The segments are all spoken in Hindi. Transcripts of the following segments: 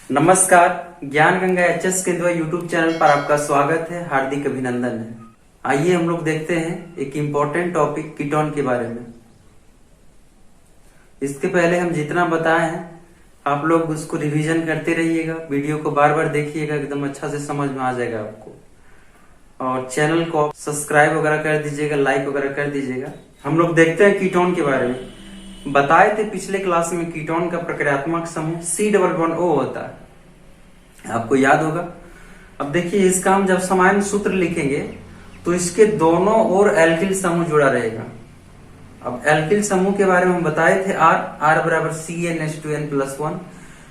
नमस्कार, ज्ञान गंगा एचएस के द्वारा यूट्यूब चैनल पर आपका स्वागत है, हार्दिक अभिनंदन है। आइए हम लोग देखते हैं एक इम्पोर्टेंट टॉपिक कीटोन के बारे में। इसके पहले हम जितना बताए हैं आप लोग उसको रिवीजन करते रहिएगा, वीडियो को बार बार देखिएगा, एकदम अच्छा से समझ में आ जाएगा आपको। और चैनल को सब्सक्राइब वगैरह कर दीजिएगा, लाइक वगैरह कर दीजिएगा। हम लोग देखते हैं कीटोन के बारे में। बताए थे पिछले क्लास में कीटोन का प्रक्रियात्मक समूह C++O होता है, आपको याद होगा। अब देखिए इसका हम जब सामान्य सूत्र लिखेंगे तो इसके दोनों ओर एल्किल समूह जुड़ा रहेगा। अब एल्किल समूह के बारे में हम बताए थे R बराबर CnH2n+1।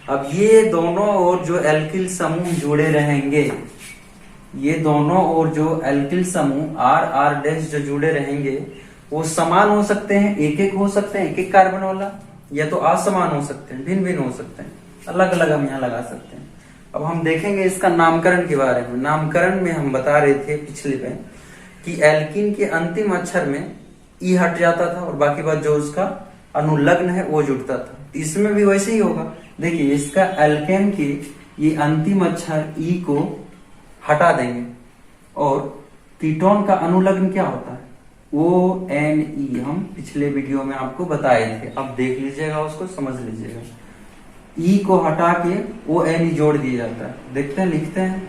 अब ये दोनों ओर जो एल्किल समूह जुड़े रहेंगे, ये दोनों ओर जो एल्किल समूह R जो जुड़े रहेंगे वो समान हो सकते हैं, एक एक हो सकते हैं, एक एक कार्बन वाला, या तो असमान हो सकते हैं, भिन्न भिन्न हो सकते हैं, अलग अलग हम यहाँ लगा सकते हैं। अब हम देखेंगे इसका नामकरण के बारे में। नामकरण में हम बता रहे थे पिछले पे कि एल्किन के अंतिम अक्षर में ई हट जाता था और बाकी बात जो उसका अनुलग्न है वो जुड़ता था। इसमें भी वैसे ही होगा। देखिए इसका एल्केन के ये अंतिम अक्षर ई को हटा देंगे और कीटोन का अनुलग्न क्या होता है, ONE। हम पिछले वीडियो में आपको बताए थे, अब देख लीजिएगा, उसको समझ लीजिएगा। ई को हटा के ONE जोड़ दिया जाता है। देखते हैं, लिखते हैं।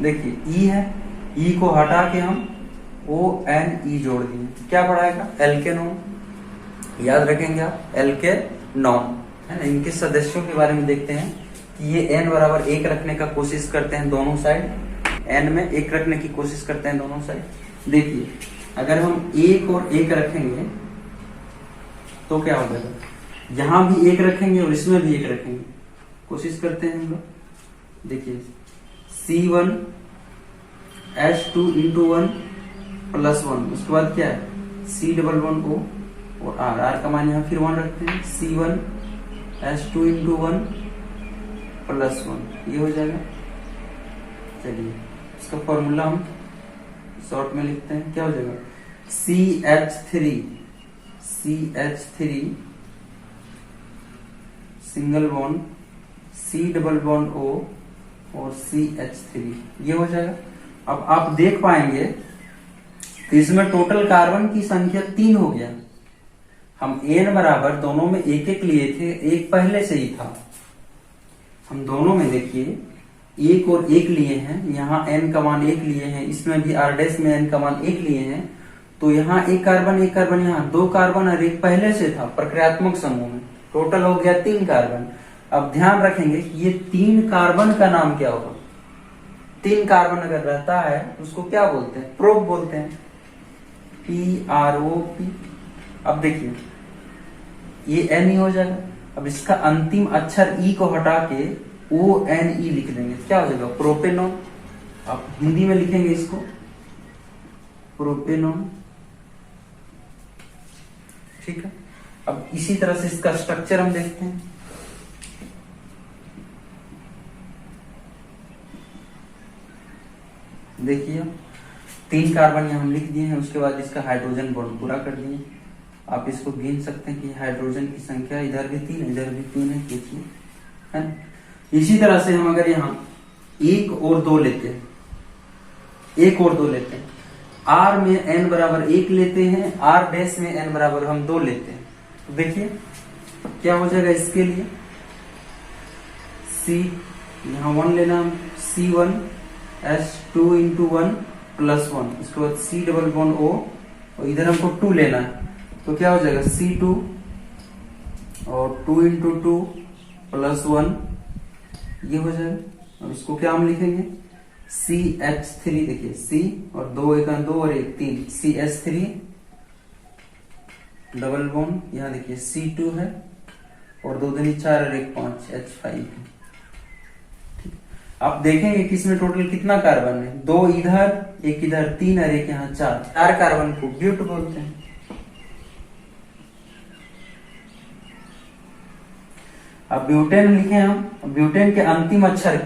देखिए ई है, ई को हटा के हम ONE जोड़ दिए, क्या पढ़ाएगा, एल्केनोन। याद रखेंगे आप, एल्केनोन है ना। इनके सदस्यों के बारे में देखते हैं कि ये n बराबर 1 रखने का कोशिश करते हैं दोनों साइड, n में 1 रखने की कोशिश करते हैं दोनों साइड। देखिए अगर हम 1 और 1 रखेंगे तो क्या हो जाएगा, यहां भी 1 रखेंगे और इसमें भी 1 रखेंगे, कोशिश करते हैं हम लोग। देखिए C1H2 × 1+1, उसके बाद क्या है C++O और R का मान यहाँ फिर 1 रखते हैं, C1H2 × 1+1, ये हो जाएगा। चलिए इसका फॉर्मूला हम शॉर्ट में लिखते हैं, क्या हो जाएगा, CH3 सिंगल बॉन्ड C++O और CH3, ये हो जाएगा। अब आप देख पाएंगे कि इसमें टोटल कार्बन की संख्या 3 हो गया। हम n बराबर दोनों में 1 लिए थे, 1 पहले से ही था। हम दोनों में देखिए 1 और 1 लिए हैं, यहाँ n का मान 1 लिए हैं, इसमें भी R' में n का मान 1 लिए हैं, तो यहाँ एक कार्बन यहाँ 2 कार्बन और 1 पहले से था प्रक्रियात्मक समूह में, टोटल हो गया 3 कार्बन। अब ध्यान रखेंगे कि ये 3 कार्बन का नाम क्या होगा। 3 कार्बन अगर रहता है उसको क्या बोलते हैं, प्रोप बोलते हैं, PROP। अब देखिए ये n ही हो जाएगा। अब इसका अंतिम अक्षर ई को हटा के ONE लिख देंगे, क्या हो जाएगा, प्रोपेनॉन। आप हिंदी में लिखेंगे इसको प्रोपेनॉन, ठीक है। अब इसी तरह से इसका स्ट्रक्चर हम देखते हैं। देखिए 3 कार्बन यहाँ हम लिख दिए हैं, उसके बाद इसका हाइड्रोजन बॉन्ड पूरा कर दिए। आप इसको गिन सकते हैं कि हाइड्रोजन की संख्या इधर भी 3 है, इधर भी 3 है, देखिए है ना। इसी तरह से हम अगर यहाँ 1 और 2 लेते हैं, 1 और 2 लेते हैं, R में n बराबर 1 लेते हैं, R' में n बराबर हम 2 लेते हैं, तो देखिए क्या हो जाएगा इसके लिए, C यहाँ 1 लेना, C1H2 × 1+1, इसके बाद C++O और इधर हमको 2 लेना है, तो क्या हो जाएगा C2 और 2 × 2+1, ये हो जाएगा। अब इसको क्या हम लिखेंगे, CH3। देखिए C और 2 1 2 और 1 3, CH3 डबल बॉन्ड, यहाँ देखिए C2 है और 2 दूनी 4 और 1 5, H5। आप देखेंगे कि इसमें टोटल कितना कार्बन है, 2 इधर, 1 इधर, 3 और 1 यहाँ 4 कार्बन को ब्यूट बोलते हैं। अब ब्यूटेन लिखे हम, ब्यूटेन के अंतिम अक्षर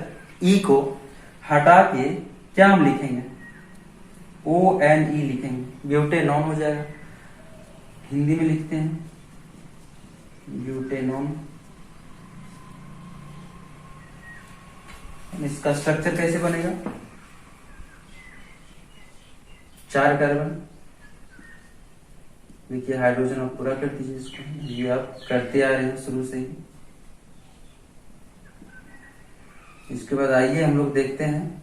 ई को हटा के क्या हम लिखेंगे, ONE लिखेंगे, ब्यूटेनॉन हो जाएगा। हिंदी में लिखते हैं ब्यूटेनॉन। इसका स्ट्रक्चर कैसे बनेगा? 4 कार्बन। देखिए हाइड्रोजन आप पूरा कर दीजिए इसको, ये आप करते आ रहे हैं शुरू से ही। इसके बाद आइए हम लोग देखते हैं,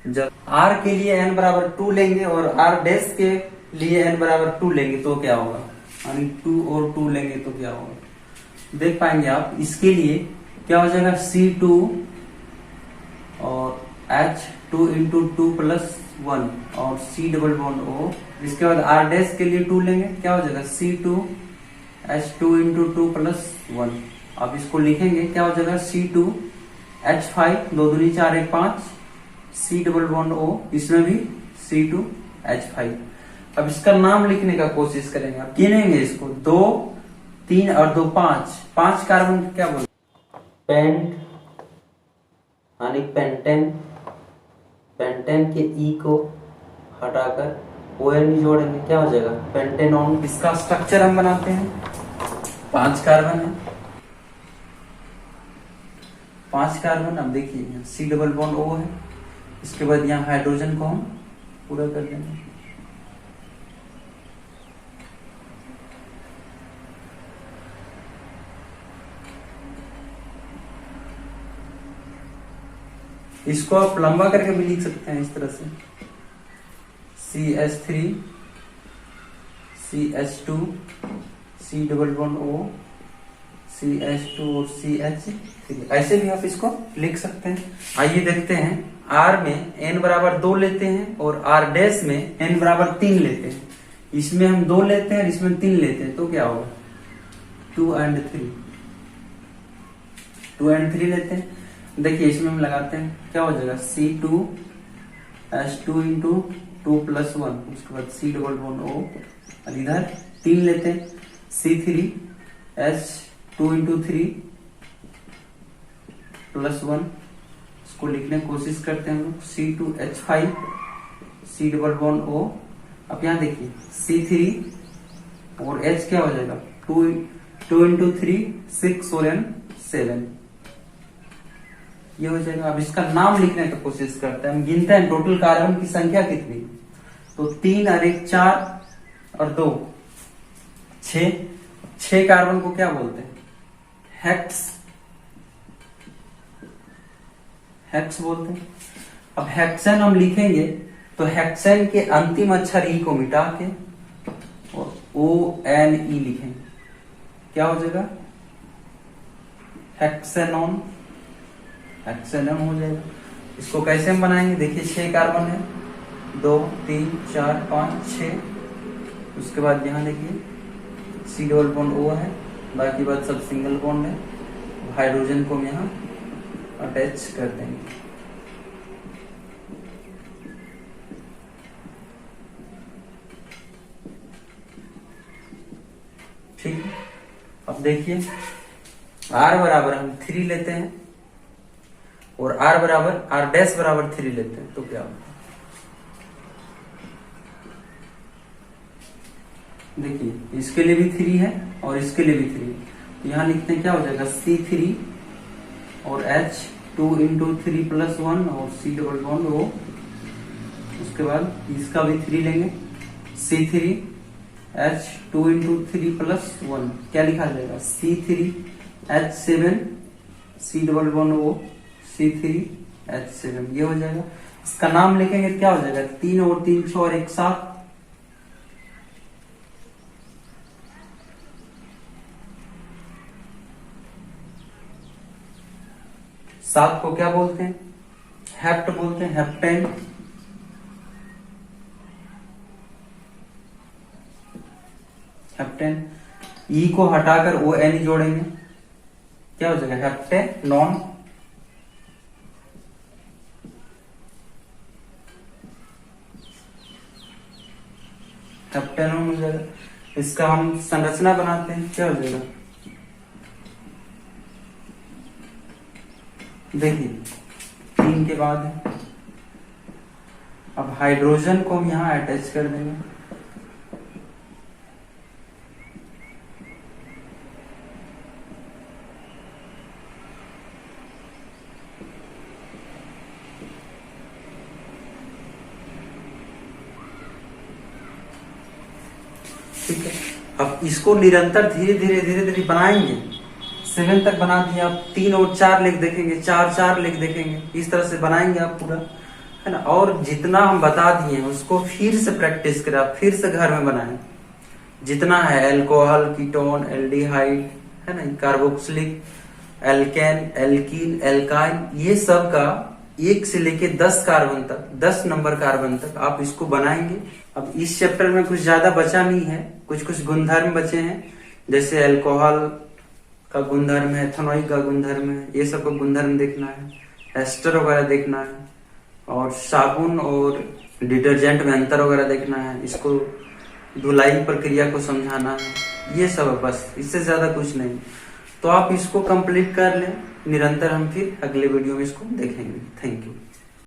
जब r के लिए n बराबर 2 लेंगे और r डैश के लिए n बराबर 2 लेंगे तो क्या होगा, यानी 2 और 2 लेंगे तो क्या होगा, देख पाएंगे आप। इसके लिए क्या हो जाएगा, C2 और H2 इंटू 2 प्लस 1 और C डबल बॉन्ड O। इसके बाद R डैश के लिए 2 लेंगे, क्या हो जाएगा C2 H2 इंटू 2 प्लस 1। अब इसको लिखेंगे, क्या हो जाएगा C2 H5 2 दूनी 4 1 5 C डबल बॉन्ड O, इसमें भी C2 H5। अब इसका नाम लिखने का कोशिश करेंगे, अब गिनेंगे इसको, 2 3 और 2 5 कार्बन क्या बोलते, पेंट यानी पेंटेन। पेंटेन के ई को हटाकर ON जोड़ेंगे, क्या हो जाएगा पेंटेनॉन। इसका स्ट्रक्चर हम बनाते हैं, 5 कार्बन है, 5 कार्बन। अब देखिए C डबल बॉन्ड O है, इसके बाद यहाँ हाइड्रोजन को हम पूरा कर देंगे। इसको आप लंबा करके भी लिख सकते हैं इस तरह से, CH3 CH2 C double bond O CH2 और CH3, ऐसे भी आप इसको लिख सकते हैं। आइए देखते हैं, R में n बराबर 2 लेते हैं और R डैश में n बराबर 3 लेते हैं। इसमें हम 2 लेते हैं, इसमें 3 लेते हैं तो क्या होगा, 2 and 3, 2 and 3 लेते हैं। देखिए इसमें हम लगाते हैं, क्या हो जाएगा C2 H2 इंटू 2 प्लस 1, उसके बाद C डबल बॉन्ड O और इधर 3 लेते हैं, C3 H2 इंटू 3 प्लस 1, इसको लिखने की कोशिश करते हैं हम लोग, C2 H5 C double bond O। अब यहाँ देखिए C3 और H क्या हो जाएगा, 2 इंटू 3 6 और N 7, ये हो जाएगा। अब इसका नाम लिखने की कोशिश करते हैं, हम गिनते हैं टोटल कार्बन की संख्या कितनी, तो 3 और 1 4 और 2 6 कार्बन को क्या बोलते हैं, हेक्स बोलते हैं। अब हेक्सेन हम लिखेंगे तो हेक्सेन के अंतिम अक्षर ई को मिटा के और ONE लिखेंगे, क्या हो जाएगा हेक्सेनॉन, हेक्सेनॉन हो जाएगा। इसको कैसे हम बनाएंगे, देखिए 6 कार्बन है, 2 3 4 5 6, उसके बाद यहाँ देखिए C डबल बॉन्ड O है, बाकी बात सब सिंगल बॉन्ड है। हाइड्रोजन को हम यहाँ अटैच कर देंगे। ठीक है, अब देखिए R बराबर हम 3 लेते हैं और R डैश बराबर 3 लेते हैं तो क्या होगा, देखिए इसके लिए भी 3 है और इसके लिए भी 3 है, तो यहाँ लिखते हैं, क्या हो जाएगा C3 और H2 इंटू 3 प्लस 1 और C डबल बॉन्ड O, उसके बाद इसका भी 3 लेंगे, C3 H2 इंटू 3 प्लस 1, क्या लिखा जाएगा C3 H7 C double bond O C3 H7, ये हो जाएगा। इसका नाम लिखेंगे, क्या हो जाएगा 3 और 3 6 और 1 7, सात को क्या बोलते हैं, हेप्ट बोलते हैं, हेप्टेन। हेप्टेन, ई को हटाकर ON जोड़ेंगे, क्या हो जाएगा हेप्टेनॉन। हेप्टेनॉन हो जाएगा। इसका हम संरचना बनाते हैं, क्या हो जाएगा, देखिए 3 के बाद है। अब हाइड्रोजन को हम यहां अटैच कर देंगे, ठीक है। अब इसको निरंतर धीरे धीरे बनाएंगे। 7 तक बना दिया, आप 3 और 4 लिख देखेंगे, 4 लिख देखेंगे, इस तरह से बनाएंगे आप पूरा, है ना। और जितना हम बता दिए उसको फिर से प्रैक्टिस करें, आप फिर से घर में बनाएं। जितना है अल्कोहल, कीटोन, एल्डिहाइड, है ना, कार्बोक्सिलिक, एल्केन, एल्कीन, एल्काइन, ये सब का 1 से लेके 10 कार्बन तक, 10 नंबर कार्बन तक आप इसको बनाएंगे। अब इस चैप्टर में कुछ ज्यादा बचा नहीं है, कुछ गुणधर्म बचे हैं, जैसे अल्कोहल का गुणधर्म है, एथेनॉल का गुणधर्म है, ये सब का गुणधर्म देखना है, एस्टर वगैरह देखना है, और साबुन और डिटर्जेंट में अंतर वगैरह देखना है, इसको धुलाई प्रक्रिया को समझाना है, ये सब है बस, इससे ज्यादा कुछ नहीं। तो आप इसको कंप्लीट कर लें, निरंतर हम फिर अगले वीडियो में इसको देखेंगे। Thank you.